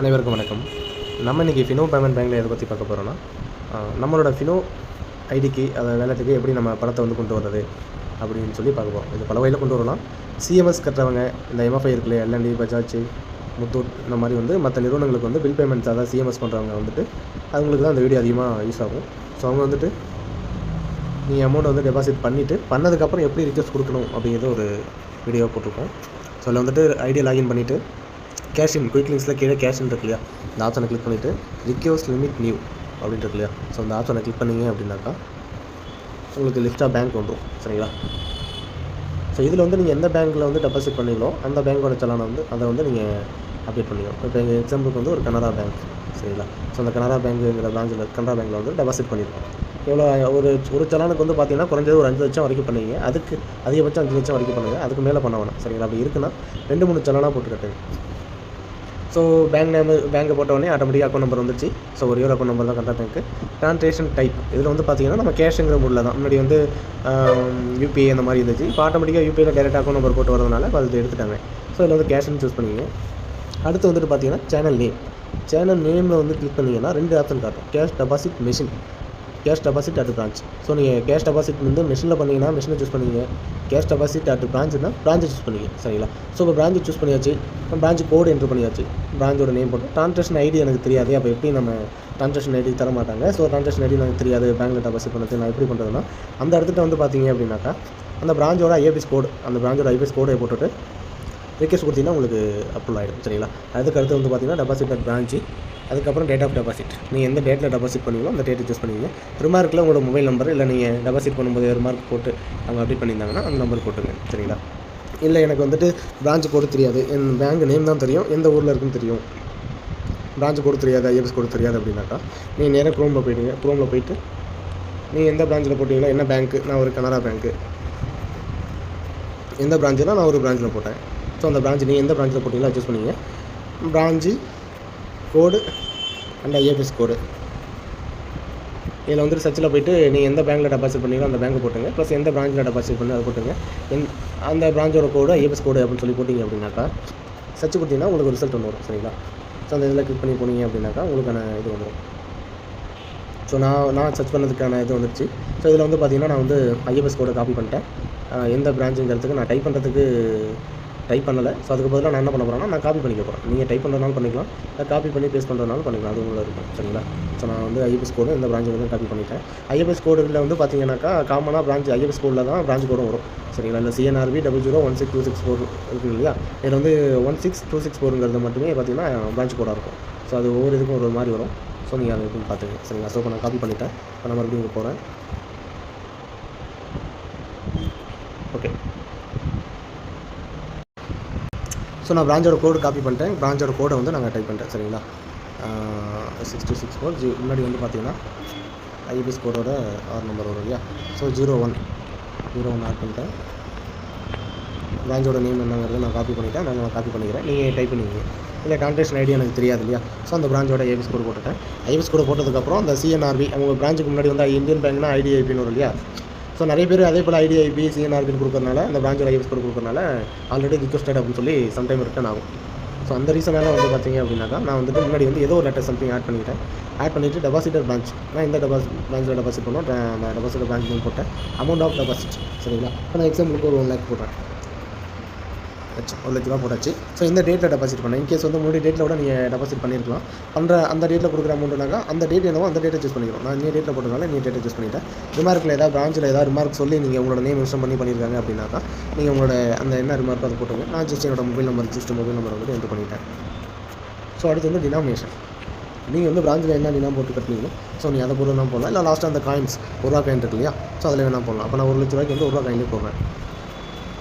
அனைவருக்கும் வணக்கம். நம்ம இன்றைக்கி ஃபினோ பேமெண்ட் பேங்க்கில் எதை பற்றி பார்க்க போகிறோன்னா, நம்மளோட ஃபினோ ஐடிக்கு அதை வேலைக்கு எப்படி நம்ம பணத்தை வந்து கொண்டு வர்றது அப்படின்னு சொல்லி பார்க்க போகிறோம். இது பல வகையில் கொண்டு வரலாம். சிஎம்எஸ் கட்டுறவங்க, இந்த எம்எஃப்ஐ இருக்குல்ல, எல்என்டி, பஜாஜ், முத்தூட், இந்த மாதிரி வந்து மற்ற நிறுவனங்களுக்கு வந்து பில் பேமெண்ட்ஸ், அதாவது சிஎம்எஸ் பண்ணுறவங்க வந்துட்டு அவங்களுக்கு தான் அந்த வீடியோ அதிகமாக யூஸ் ஆகும். ஸோ அவங்க வந்துட்டு நீங்கள் அமௌண்ட் வந்து டெபாசிட் பண்ணிவிட்டு பண்ணதுக்கப்புறம் எப்படி ரிக்வெஸ்ட் கொடுக்கணும் அப்படிங்கிறது ஒரு வீடியோ போட்டிருக்கோம். ஸோ அதில் வந்துட்டு ஐடியா லாகின் பண்ணிவிட்டு கேஷின் குயிக் லிங்க்ஸில் கீழே கேஷின் இருக்கு இல்லையா, இந்த ஆப்ஷனை கிளிக் பண்ணிவிட்டு ரிக்வெஸ்ட் லிமிட் நியூ அப்படின்ட்டு இருக்கு இல்லையா, ஸோ இந்த ஆப்ஷனை கிளிக் பண்ணிங்க அப்படின்னாக்கா உங்களுக்கு லிஸ்ட்டாக பேங்க் வந்துடும். சரிங்களா? ஸோ இதில் வந்து நீங்கள் எந்த பேங்க்கில் வந்து டெபாசிட் பண்ணீங்களோ அந்த பேங்க்கோட சலானை வந்து அதை வந்து நீங்கள் அப்டேட் பண்ணிக்கணும். இப்போ எங்கள் எக்ஸாம்பிளுக்கு வந்து ஒரு கனரா பேங்க். சரிங்களா? ஸோ அந்த கனரா பேங்க்குங்கிற பிரான்ச்சில் கனரா பேங்க்கில் வந்து டெபாசிட் பண்ணியிருக்கோம். எவ்வளோ ஒரு சலானுக்கு வந்து பார்த்தீங்கன்னா குறைஞ்சது ஒரு 5 லட்சம் வரைக்கும் பண்ணுவீங்க. அதுக்கு அதிகபட்சம் 5 லட்சம் வரைக்கும் பண்ணுங்கள். அதுக்கு மேலே பண்ண வேணாம். சரிங்களா? அப்படி இருக்குன்னா 2-3 சலானாக போட்டு கட்டுங்க. ஸோ பேங்க்கை போட்டோடனே ஆட்டோமேட்டிக்காக அக்கௌண்ட் நம்பர் வந்துச்சு. ஸோ ஒரே ஒரு அக்கௌண்ட் நம்பர் தான் கனரா பேங்க்கு. ட்ரான்சாக்ஷன் டைப் இதில் வந்து பார்த்தீங்கன்னா நம்ம கேஷுங்கிற மூடில் தான். முன்னாடி வந்து யூபிஐ அந்த மாதிரி இருந்துச்சு. இப்போ ஆட்டோமேட்டிக்காக யூபிஐயில் டேரெக்டாக அக்கௌண்ட் நம்பர் போட்டு வரதுனால அது எடுத்துட்டாங்க. ஸோ இதில் வந்து கேஷ்னு சூஸ் பண்ணிங்க. அடுத்து வந்துட்டு பார்த்தீங்கன்னா சேனல் நேமில் வந்து கிளிக் பண்ணிங்கன்னா 2 ஆப்ஷன் காட்டும். Cash deposit machine, cash deposit at branch. So நீங்கள் கேஷ் டெபாசிட் வந்து மெஷினில் பண்ணிங்கன்னா மெஷினை சூஸ் பண்ணிங்க. கேஷ் டெபாசிட் அட் பிரான்ச்சுனா பிரான்ச்சை சூஸ் பண்ணிங்க. சரிங்களா? ஸோ இப்போ பிரான்ச்சை சூஸ் பண்ணியாச்சு. பிரான்ச் கோடு என்ட்ரு பண்ணியாச்சு. பிரான்ச்சோட நேம் போட்டு ட்ரான்சாக்ஷன் ஐடி எனக்கு தெரியாது. அப்போ எப்படி நம்ம ட்ரான்சாக்ஷன் ஐடி தர மாட்டாங்க. ஸோ ட்ரான்சாக்ஷன் ஐடி எனக்கு தெரியாது, பேங்க்கில் டெபாசிட் பண்ணுறது நான் எப்படி பண்ணுறதுன்னா, அந்த இடத்துல வந்து பார்த்தீங்க அப்படின்னாக்கா அந்த பிரான்ச்சோட ஐஎஃப்எஸ் கோடு, அந்த பிரான்ச்சோட ஐஎஃப்எஸ் கோடை போட்டுட்டு ரிக்வெஸ்ட் கொடுத்தீங்கன்னா உங்களுக்கு அப்ரூவல் ஆகிடும். சரிங்களா? அதுக்கடுத்து வந்து பார்த்தீங்கன்னா டெபாசிட் அட் பிரான்ச்சு, அதுக்கப்புறம் டேட் ஆஃப் டெபாசிட். நீங்கள் எந்த டேட்டில் டெபாசிட் பண்ணுவீங்களோ அந்த டேட்டை சூஸ் பண்ணுவீங்க. ரிமார்க்கில் உங்களோட மொபைல் நம்பர், இல்லை நீங்கள் டெபாசிட் பண்ணும்போது ரிமார்க் போட்டு அவங்க அப்டேட் பண்ணியிருந்தாங்கன்னா அந்த நம்பர் போட்டுங்க. சரிங்களா? இல்லை எனக்கு வந்துட்டு பிரான்ச் கோடு தெரியாது, என் பேங்க் நேம் தான் தெரியும், எந்த ஊரில் இருக்குன்னு தெரியும், பிரான்ச் கோடு தெரியாது, ஐஎஃப்எஸ் கோடு தெரியாது அப்படின்னாக்கா நீங்கள் நேராக க்ரோமில் போய்டுங்க. க்ரோமில் போய்ட்டு நீங்கள் எந்த பிரான்ச்சில் போட்டிங்களோ, என்ன பேங்க்கு, நான் ஒரு கனரா பேங்க்கு, எந்த பிரான்ச்சுனா நான் ஒரு பிரான்ச்சில் போட்டேன். ஸோ அந்த பிரான்ச் நீங்கள் எந்த பிரான்ச்சில் போட்டிங்களோ சூஸ் பண்ணிங்க. பிரான்ச்சு கோடு அண்ட் ஐஎஃப்எஸ் கோடு இதில் வந்துட்டு சர்ச்சில் போய்ட்டு நீங்கள் எந்த பேங்க்கில் டெபாசிட் பண்ணீங்களோ அந்த பேங்க்கை போட்டுங்க. ப்ளஸ் எந்த பிரான்ச்சில் டெபாசிட் பண்ணி அதை போட்டுங்க. அந்த பிரான்ச்சோட கோடு ஐஎஃப்எஸ் கோடு அப்படின்னு சொல்லி போட்டிங்க அப்படின்னாக்கா சர்ச் கொடுத்தீங்கன்னா உங்களுக்கு ரிசல்ட் ஒன்று வரும். சரிங்களா? ஸோ அந்த இதில் கிளிக் பண்ணி போனீங்க அப்படின்னாக்கா உங்களுக்கான இது வந்துடும். ஸோ நான் சர்ச் பண்ணதுக்கான இது வந்துடுச்சு. ஸோ இதில் வந்து பார்த்தீங்கன்னா நான் வந்து ஐஎஃப்எஸ் கோடை காப்பி பண்ணிட்டேன். எந்த பிரான்ச்சுங்கிறதுக்கு நான் டைப் பண்ணலை. ஸோ அதுக்கு பதிலாக நான் என்ன பண்ண போகிறேன்னா நான் காப்பி பண்ணிக்க போகிறேன். நீங்கள் டைப் பண்ணுறதுனாலும் பண்ணிக்கலாம், காப்பி பண்ணி பேஸ்ட் பண்ணுறதுனாலும் பண்ணிக்கலாம், அது உங்களை இருக்கும். சரிங்களா? ஸோ நான் வந்து ஐஎஃப்எஸ் கோடு இந்த பிரான்ச்சு வந்து காப்பி பண்ணிட்டேன். ஐஎஃப்எஸ் கோடில் வந்து பார்த்தீங்கன்னாக்கா காமனாக பிரான்ச் ஐஎஃப்எஸ் கோடில் தான் பிரான்ச் கோடும் வரும். சரிங்களா? இல்லை CNRB 00162664 இருக்குது இல்லையா, இதில் வந்து 16264ங்கிறது மட்டுமே பார்த்தீங்கன்னா பிரான்ச் கோடாக இருக்கும். ஸோ அது ஒவ்வொரு இதுக்கும் ஒரு மாதிரி வரும். ஸோ நீங்கள் அதை எப்படின்னு பார்த்துங்க. சரிங்களா? ஸோ இப்போ நான் காப்பி பண்ணிட்டேன். இப்போ நான் மறுபடியும் இங்கே போகிறேன். ஓகே. ஸோ நான் பிரான்ச்சோட கோடு காப்பி பண்ணிட்டேன். பிரான்ச்சோட கோடை வந்து நாங்கள் டைப் பண்ணிட்டேன். சரிங்களா? 6264 முன்னாடி வந்து பார்த்தீங்கன்னா ஐஎஃப்எஸ் கோடோட ஆர் நம்பர் வரும் இல்லையா, ஸோ 01 ஆட் பண்ணிட்டேன். பிரான்ச்சோட நேம் என்னங்கிறத நான் காப்பி பண்ணிட்டேன். நான் காப்பி பண்ணிக்கிறேன், நீங்கள் டைப் பண்ணிக்கிங்க. இல்லை ட்ரான்சாக்ஷன் ஐடி எனக்கு தெரியாது இல்லையா, ஸோ அந்த பிரான்ச்சோட ஐஎஃப்எஸ் கோடு போட்டுட்டேன். ஐஎஃப்எஸ் கோடு போட்டதுக்கப்புறம் அந்த CNRB அவங்க பிரான்ச்சுக்கு முன்னாடி வந்து இந்தியன் பேங்க்னா IDIPன்னு வரும் இல்லையா, ஸோ நிறைய பேர் அதே போல் IDIP CNRBன்னு கொடுக்குறதுனால அந்த பிரான்ச்சோட ஐஎஃப்எஸ் கோடு கொடுக்குறதுனால ஆல்ரெடி ரிக்வெஸ்டட் அப்படின்னு சொல்லி சம்டைம் ரிட்டன் ஆகும். ஸோ அந்த ரீசனால் வந்து பார்த்தீங்க அப்படின்னாக்கா நான் வந்துட்டு முன்னாடி வந்து ஏதோ ஒரு லெட்டர் சம்திங் ஆட் பண்ணிவிட்டு டெபாசிட்டர் பிரான்ச், நான் இந்த பிரான்ச்சில் டெபாசிட் பண்ணோம், நான் டெபாசிட்டர் பிரான்ச் நேம் போட்டேன். Amount of deposit. சரிங்களா? இப்போ நான் எக்ஸாம்பிளுக்கு ஒரு 1 லேக் போடுறேன். 1 லட்ச ரூபா போட்டாச்சு. ஸோ இந்த டேட்டில் டெபாசிட் பண்ணேன். இன்கேஸ் வந்து முன்னாடி டேட்டில் கூட நீங்கள் டெபாசிட் பண்ணியிருக்கலாம். அந்த டேட்டில் கொடுக்குற அமௌண்ட்டுனாக்கா அந்த டேட் என்னவோ அந்த டேட்டை சூஸ் பண்ணிக்கிறோம். நான் இந்த டேட்டில் போட்டதுனால இந்த டேட்டை சூஸ் பண்ணிவிட்டேன். ரிமார்க்கில் ஏதாவது பிரான்ச்சில் ஏதாவது ரிமார்க் சொல்லி நீங்கள் உங்களோட நேம் மென்ஷன் பண்ணியிருக்காங்க அப்படின்னாக்கா நீங்கள் உங்களோட அந்த என்ன ரிமார்க்கோ அதை போட்டுங்க. நான் ஜஸ்ட் என்னோட மொபைல் நம்பர் வந்து என்ட்ரு பண்ணிட்டேன். ஸோ அடுத்து வந்து டினாமினேஷன். நீங்கள் வந்து பிரான்ச்சில் என்ன டினாம் போட்டு கட்டினீங்களோ ஸோ நீங்கள் அதை பொருள் வேணால் போடலாம். இல்லை லாஸ்ட்டாக அந்த காயின்ஸ் ₹1 காயின் இருக்கு இல்லையா, ஸோ அதில் வேணால் போடலாம். அப்போ நான் 1 லட்ச ரூபாய்க்கு வந்து ₹1 காயின்லேயே போடுறேன்.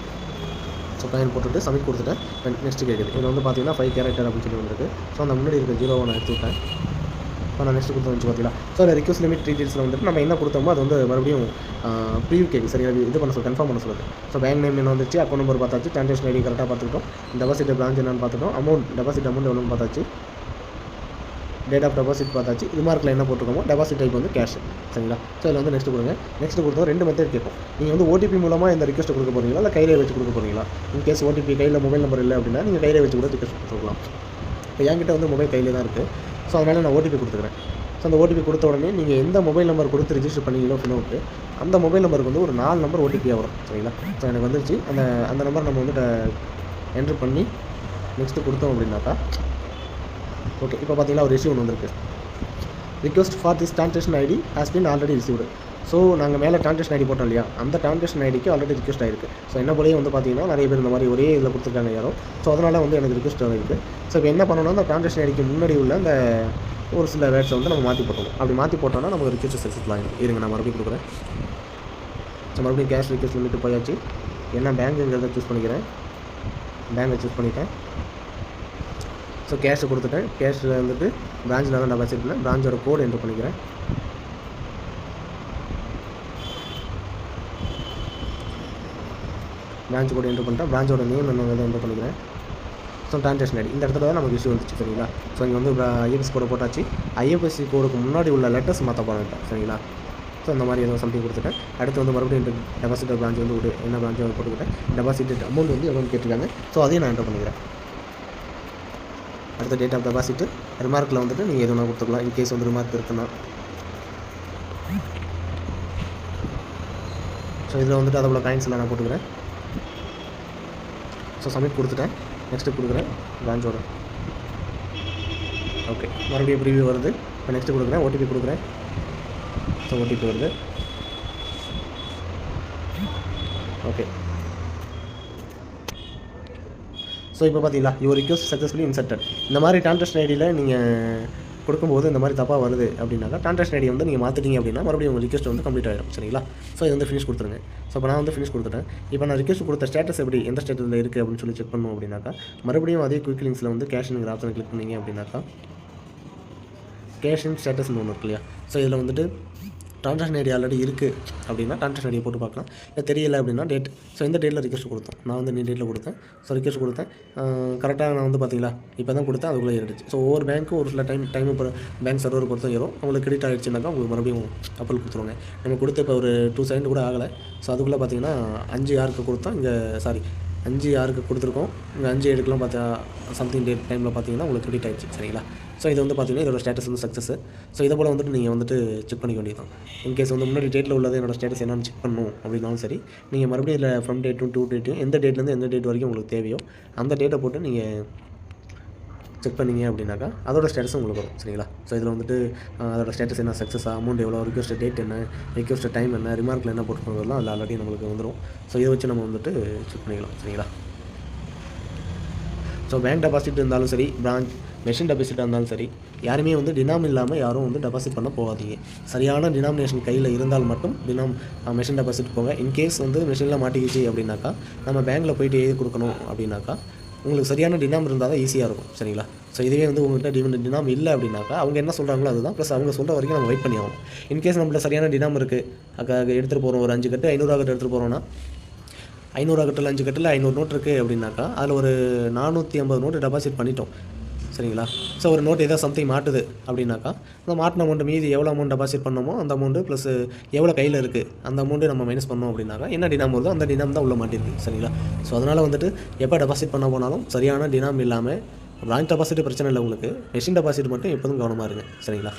ஸோ காயின் போட்டுட்டு சப்மிட் கொடுத்துட்டேன். நெக்ஸ்ட்டு கேட்குது. இதில் வந்து பார்த்தீங்கன்னா 5 கேரக்டர் அப்படின்னு சொல்லி வந்துருக்கு. ஸோ அந்த முன்னாடி இருக்க 0 நான் எடுத்து விட்டேன். இப்போ நான் நெக்ஸ்ட்டு கொடுத்து வச்சு பார்த்தீங்களா, ஸோ அந்த ரிக்வெஸ்ட் லிமிட் டீட்டெயில்ஸில் வந்துட்டு நம்ம என்ன கொடுத்தோமோ அது வந்து மறுபடியும் ப்ரீவியூ கேட்கு. சரி, இது பண்ண சொல்லி கன்ஃபார்ம் பண்ண சொல்லுது. ஸோ பேங்க் நேம் என்ன வந்துச்சு, அக்கௌண்ட் நம்பர் பார்த்தாச்சு, ட்ரான்சாக்ஷன் ஐடி கரெக்டாக பார்த்துக்கிட்டோம், டெபாசிட் பிரான்ச் என்னன்னு பார்த்துட்டோம், டெபாசிட் அமௌண்ட் எவ்வளோன்னு பார்த்தாச்சு, டேட் ஆஃப் டெபாசிட் பார்த்தாச்சு, ரிமார்க்கில் என்ன போட்டிருக்கோமோ, டெபாசிட் டைப் வந்து கேஷ். சரிங்களா? ஸோ இதில் வந்து நெக்ஸ்ட் கொடுங்க. நெக்ஸ்ட் கொடுத்தோம் 2 மெத்தட் கேட்போம். நீங்கள் வந்து OTP மூலமாக இந்த ரிக்வெஸ்ட் கொடுக்க போகிறீங்களா, இல்லை கையிலே வச்சு கொடுக்க போகிறீங்களா? இன்கேஸ் OTP கையில் மொபைல் நம்பர் இல்லை அப்படின்னா நீங்கள் கையிலே வச்சு கூட ரிக்வெஸ்ட் கொடுக்கலாம். இப்போ என்கிட்ட வந்து மொபைல் கையில் தான் இருக்குது. ஸோ அதனால் நான் ஓடிபி கொடுத்துக்கிறேன். ஸோ அந்த ஓடிபி கொடுத்த உடனே நீங்கள் எந்த மொபைல் நம்பர் கொடுத்து ரிஜிஸ்டர் பண்ணீங்களோ ஃபினோவுக்கு, அந்த மொபைல் நம்பருக்கு வந்து ஒரு 4 நம்பர் ஓடிபியாக வரும். சரிங்களா? ஸோ எனக்கு வந்துருச்சு. அந்த நம்பர் நம்ம வந்து என்ட்ரு பண்ணி நெக்ஸ்ட்டு கொடுத்தோம் அப்படின்னாக்கா, ஓகே இப்போ பார்த்தீங்கன்னா ஒரு இஷ்யூ ஒன்று வந்திருக்கு. Request for this transaction ID has been already received. So நாங்கள் மேலே ட்ரான்சாக்ஷன் ஐடி போட்டோம் இல்லையா, அந்த ட்ரான்சாக்ஷன் ஐடிக்கு ஆல்ரெடி ரிக்வெஸ்ட் ஆயிருக்கு. ஸோ என்ன போலேயே வந்து பார்த்தீங்கன்னா நிறைய பேர் இந்த மாதிரி ஒரே இதில் கொடுத்துருக்காங்க யாரோ. ஸோ அதனால் வந்து எனக்கு ரிக்வெஸ்ட் ஆகிருக்கு. ஸோ இப்போ என்ன பண்ணணும்னா, அந்த ட்ரான்சாக்ஷன் ஐடிக்கு முன்னாடி உள்ள அந்த ஒரு சில வேர்ட்ஸை வந்து நம்ம மாற்றி போட்டோம். அப்படி மாற்றி போட்டோம்னா நமக்கு ரிக்வெஸ்ட் சக்ஸஸ்ஃபுல் ஆகிடும். இருங்க நான் மறுபடியும் கொடுக்குறேன். ஸோ மறுபடியும் கேஷ் ரிக்வெஸ்ட் லிமிட்டு போயாச்சு. என்ன பேங்க்குங்கிறத சூஸ் பண்ணிக்கிறேன். பேங்கை சூஸ் பண்ணிட்டேன். ஸோ கேஷை கொடுத்துட்டேன். கேஷில் வந்துட்டு பிரான்ச்சில் தான் டெபாசிட் பண்ணேன். பிரான்ச்சோட கோடு என்ட்ரு பண்ணிக்கிறேன். பிரான்ச் கோடு என்ட்ரு பண்ணிட்டேன். பிரான்ச்சோட நேம் என்னங்கிறத என்ட்ரு பண்ணிக்கிறேன். ஸோ ட்ரான்சாக்ஷன் ஐடி இந்த இடத்துல தான் நமக்கு இஷ்யூ வந்துச்சு. சரிங்களா? ஸோ இங்கே வந்து ஐஎஃப்எஸ்சி கோடை போட்டாச்சு. ஐஎஃப்எஸ்சி கோடுக்கு முன்னாடி உள்ள லெட்டர்ஸ் மாற்ற போகிறேன். சரிங்களா? ஸோ இந்த மாதிரி ஏதோ சம்திங் கொடுத்துட்டேன். அடுத்து வந்து மறுபடியும் டெபாசிட்டர் பிரான்ச் வந்து என்ன பிரான்ச்சை போட்டுக்கிட்டேன். டெபாசிட்டட் அமௌண்ட் வந்து எவ்வளோன்னு கேட்டிருக்காங்க. ஸோ அதையும் நான் என்ட்ரு பண்ணிக்கிறேன். அடுத்த டேட் ஆஃப் டெபாசிட்டு ரிமார்க்கில் வந்துட்டு நீங்கள் எதுனா கொடுத்துக்கலாம். இன்கேஸ் வந்து ரிமார்க் இருக்குன்னா. ஸோ இதில் வந்துட்டு அதோட காயின்ஸ்லாம் நான் போட்டுக்கிறேன். ஸோ சப்மிட் கொடுத்துட்டேன். நெக்ஸ்ட்டு கொடுக்குறேன் பிரான்ச்சோட. ஓகே மறுபடியும் ப்ரீவியூ வருது. இப்போ நெக்ஸ்ட்டு கொடுக்குறேன். ஓடிபி கொடுக்குறேன். ஸோ ஓடிபி வருது. ஓகே ஸோ இப்போ பார்த்தீங்களா, யுவர் ரிக்வெஸ்ட் சக்ஸஸ்ஃபுல்லி இன்சர்ட்டட். இந்த மாதிரி ட்ரான்சாக்ஷன் ஐடியில் நீங்கள் கொடுக்கும்போது இந்த மாதிரி தப்பாக வருது அப்படின்னாக்கா, ட்ரான்சாக்ஷன் ஐடி வந்து நீங்கள் மாற்றிட்டீங்க அப்படின்னா மறுபடியும் உங்கள் ரிக்வெஸ்ட் வந்து கம்ப்ளீட் ஆகிடும். சரிங்களா? ஸோ இது வந்து ஃபினிஷ் கொடுத்துருங்க. ஸோ இப்போ நான் வந்து ஃபினிஷ் கொடுத்துட்டேன். இப்போ நான் ரிக்வெஸ்ட் கொடுத்த ஸ்டேட்டஸ் எப்படி எந்த ஸ்டேட்டஸில் இருக்குது அப்படின்னு சொல்லி செக் பண்ணணும் அப்படின்னாக்கா, மறுபடியும் அதே குயிக் லிங்க்ஸில் வந்து கேஷ்ங்கிற ஆப்ஷனை கிளிக் பண்ணிங்க அப்படின்னாக்கா, கேஷின் ஸ்டேட்டஸ்னு ஒன்று இருக்கு இல்லையா. ஸோ இதில் வந்துட்டு ட்ரான்சாக்ஷன் ஐடி ஆல்ரெடி இருக்குது அப்படின்னா ட்ரான்சாக்ஷன் ஐடியை போட்டு பார்க்கலாம். இல்லை தெரியலை அப்படின்னா டேட். ஸோ இந்த டேட்டில் ரிக்வெஸ்ட் கொடுத்தோம். நான் வந்து நீ டேட்டில் கொடுத்தேன். ஸோ ரிக்வெஸ்ட் கொடுத்தேன். கரெக்டாக நான் வந்து பார்த்தீங்களா இப்போ தான் கொடுத்தேன், அதுக்குள்ளே ஏறிடுச்சு. ஸோ ஒவ்வொரு பேங்க்கும் ஒரு சில டைம் இப்போ பேங்க் சர்வர் பொறுத்தும் ஏறும். உங்களுக்கு கிரெடிட் ஆகிடுச்சுனாக்கா உங்களுக்கு மறுபடியும் அப்ரூவல் கொடுத்துருவாங்க. நம்ம கொடுத்த இப்போ ஒரு 2 செகண்ட் கூட ஆகலை. ஸோ அதுக்குள்ளே பார்த்தீங்கன்னா 5 யாருக்கு கொடுத்தோம், இங்கே 5 யாருக்கு கொடுத்துருக்கோம், இங்கே 5 7க்குலாம் பார்த்தா சம்திங் டேட் டைமில் பார்த்தீங்கன்னா உங்களுக்கு கிரெடிட் ஆகிடுச்சு. சரிங்களா? ஸோ இது வந்து பார்த்தீங்கன்னா இதோட ஸ்டேட்டஸ் வந்து சக்ஸஸ். ஸோ இதை போல் வந்துட்டு நீங்கள் வந்துட்டு செக் பண்ணிக்க வேண்டியது தான். இன்கேஸ் வந்து முன்னாடி டேட்டில் உள்ளது என்னோட ஸ்டேட்டஸ் என்னென்னு செக் பண்ணணும் அப்படின்னாலும் சரி, நீங்கள் மறுபடியும் இதில் ஃப்ரம் டேட்டும் டூ டேட்டும் எந்த டேட்லேருந்து எந்த டேட் வரைக்கும் உங்களுக்கு தேவையோ அந்த டேட்டை போட்டு நீங்கள் செக் பண்ணிங்க அப்படின்னாக்கா அதோட ஸ்டேட்டஸ் உங்களுக்கு வரும். சரிங்களா? ஸோ இதில் வந்துட்டு அதோட ஸ்டேட்டஸ் என்ன, சக்ஸஸாக, அமௌண்ட் எவ்வளோ, ரிக்வெஸ்ட் டேட் என்ன, ரிக்வெஸ்ட் டைம் என்ன, ரிமார்க்கில் என்ன போட்டுருக்கிறதெல்லாம் அதில் ஆல்ரெடி நம்மளுக்கு வந்துடும். ஸோ இதை வச்சு நம்ம வந்துட்டு செக் பண்ணிக்கலாம். சரிங்களா? ஸோ பேங்க் டெபாசிட் இருந்தாலும் சரி, பிரான்ச் மெஷின் டெபாசிட்டாக இருந்தாலும் சரி, யாருமே வந்து டினாம் இல்லாமல் யாரும் வந்து டெபாசிட் பண்ண போகாதீங்க. சரியான டினாமினேஷன் கையில் இருந்தால் மட்டும் மெஷின் டெபாசிட் போங்க. இன்கேஸ் வந்து மெஷினில் மாட்டிக்கிச்சு அப்படின்னாக்கா, நம்ம பேங்க்கில் போய்ட்டு எழுதி கொடுக்கணும் அப்படின்னாக்கா, உங்களுக்கு சரியான டினாம் இருந்தால் தான் ஈஸியாக இருக்கும். சரிங்களா? ஸோ இதுவே வந்து உங்கள்கிட்ட டினாம் இல்லை அப்படின்னாக்கா, அவங்க என்ன சொல்கிறாங்களோ அதுதான், ப்ளஸ் அவங்க சொல்கிற வரைக்கும் நம்ம வெயிட் பண்ணி ஆகும். இன்கேஸ் நம்மள சரியான டினாம் இருக்குது, எடுத்துகிட்டு போகிறோம், ஒரு 5 கட்டு 500 கட்டு எடுத்துகிட்டு போகிறோன்னா, 500 கட்டில் 5 கட்டில் 500 நோட் இருக்குது அப்படின்னாக்கா, அதில் ஒரு 450 நோட்டு டெபாசிட் பண்ணிட்டோம். சரிங்களா? ஸோ ஒரு நோட் ஏதோ சம்திங் மாட்டுது அப்படின்னாக்கா, அந்த மாட்டின அமௌண்ட் மீதி எவ்வளோ அமௌண்ட் டெபாசிட் பண்ணோமோ அந்த அமௌண்ட்டு ப்ளஸ் எவ்வளோ கையில் இருக்குது அந்த அமௌண்ட்டு நம்ம மைனஸ் பண்ணோம் அப்படின்னாக்கா, என்ன டினாம் வருதோ அந்த டினாம் தான் உள்ள மாட்டிருக்கு. சரிங்களா? ஸோ அதனால் வந்துட்டு எப்போ டெபாசிட் பண்ண போனாலும் சரியான டினாம் இல்லாமல், பேங்க் டெபாசிட் பிரச்சனை இல்லை உங்களுக்கு, மெஷின் டெபாசிட் மட்டும் எப்போதும் கவனமாக இருங்க. சரிங்களா?